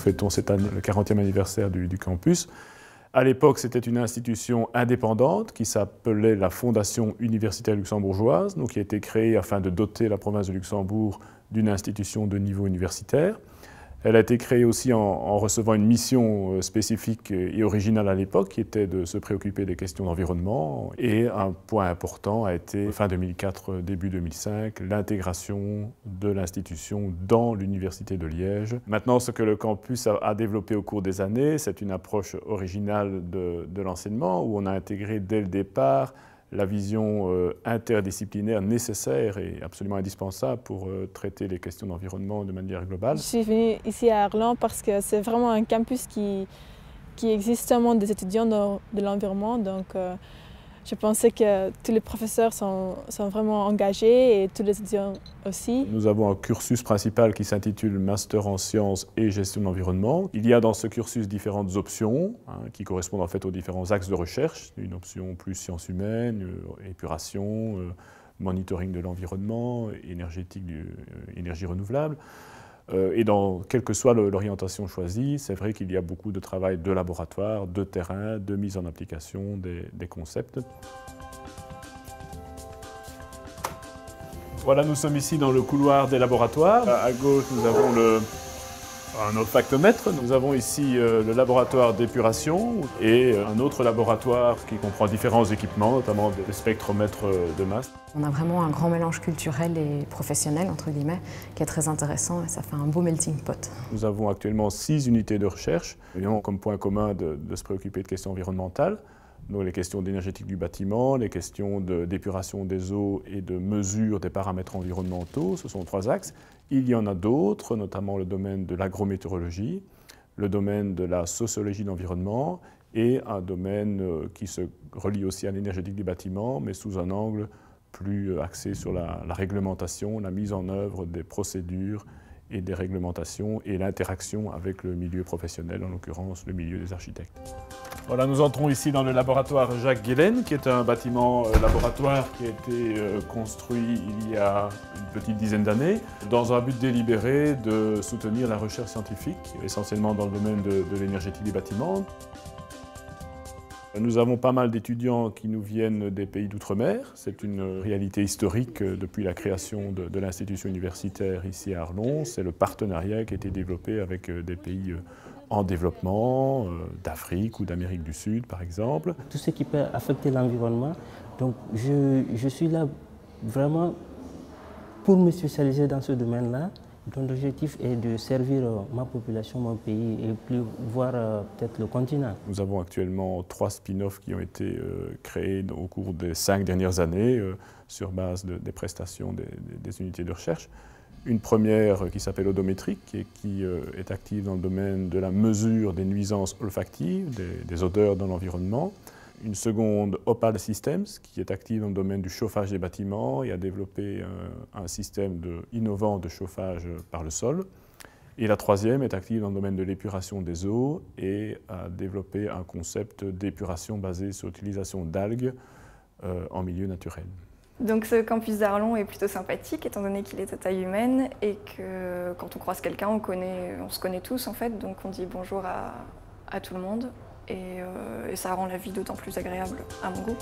fêtons cette année le 40e anniversaire du campus. À l'époque, c'était une institution indépendante qui s'appelait la Fondation universitaire luxembourgeoise, donc qui a été créée afin de doter la province de Luxembourg d'une institution de niveau universitaire. Elle a été créée aussi en recevant une mission spécifique et originale à l'époque, qui était de se préoccuper des questions d'environnement. Et un point important a été, fin 2004, début 2005, l'intégration de l'institution dans l'Université de Liège. Maintenant, ce que le campus a développé au cours des années, c'est une approche originale de l'enseignement, où on a intégré dès le départ la vision interdisciplinaire nécessaire et absolument indispensable pour traiter les questions d'environnement de manière globale. Je suis venue ici à Arlon parce que c'est vraiment un campus qui existe seulement des étudiants de l'environnement. Donc je pensais que tous les professeurs sont vraiment engagés et tous les étudiants aussi. Nous avons un cursus principal qui s'intitule Master en sciences et gestion de l'environnement. Il y a dans ce cursus différentes options qui correspondent en fait aux différents axes de recherche. Une option plus sciences humaines, épuration, monitoring de l'environnement, énergie renouvelable. Et quelle que soit l'orientation choisie, c'est vrai qu'il y a beaucoup de travail de laboratoire, de terrain, de mise en application des concepts. Voilà, nous sommes ici dans le couloir des laboratoires. À gauche, nous avons un olfactomètre. Nous avons ici le laboratoire d'épuration et un autre laboratoire qui comprend différents équipements, notamment des spectromètres de masse. On a vraiment un grand mélange culturel et professionnel, entre guillemets, qui est très intéressant et ça fait un beau melting pot. Nous avons actuellement 6 unités de recherche, évidemment comme point commun de se préoccuper de questions environnementales. Donc les questions d'énergétique du bâtiment, les questions d'épuration des eaux et de mesure des paramètres environnementaux, ce sont 3 axes. Il y en a d'autres, notamment le domaine de l'agrométéorologie, le domaine de la sociologie de l'environnement et un domaine qui se relie aussi à l'énergétique du bâtiment, mais sous un angle plus axé sur la réglementation, la mise en œuvre des procédures et des réglementations et l'interaction avec le milieu professionnel, en l'occurrence le milieu des architectes. Voilà, nous entrons ici dans le laboratoire Jacques Guélène, qui est un bâtiment laboratoire qui a été construit il y a une petite dizaine d'années, dans un but délibéré de soutenir la recherche scientifique, essentiellement dans le domaine de l'énergétique des bâtiments. Nous avons pas mal d'étudiants qui nous viennent des pays d'outre-mer. C'est une réalité historique depuis la création de l'institution universitaire ici à Arlon. C'est le partenariat qui a été développé avec des pays en développement, d'Afrique ou d'Amérique du Sud par exemple. Tout ce qui peut affecter l'environnement. Donc je suis là vraiment pour me spécialiser dans ce domaine-là. dont l'objectif est de servir ma population, mon pays et plus voir peut-être le continent. Nous avons actuellement 3 spin-offs qui ont été créés au cours des 5 dernières années sur base des prestations des unités de recherche. Une première qui s'appelle Odométrique et qui est active dans le domaine de la mesure des nuisances olfactives, des odeurs dans l'environnement. Une seconde, Opal Systems, qui est active dans le domaine du chauffage des bâtiments et a développé un système innovant de chauffage par le sol. Et la troisième est active dans le domaine de l'épuration des eaux et a développé un concept d'épuration basé sur l'utilisation d'algues en milieu naturel. Donc ce campus d'Arlon est plutôt sympathique étant donné qu'il est à taille humaine et que quand on croise quelqu'un, on se connaît tous en fait, donc on dit bonjour à tout le monde et ça rend la vie d'autant plus agréable à mon goût.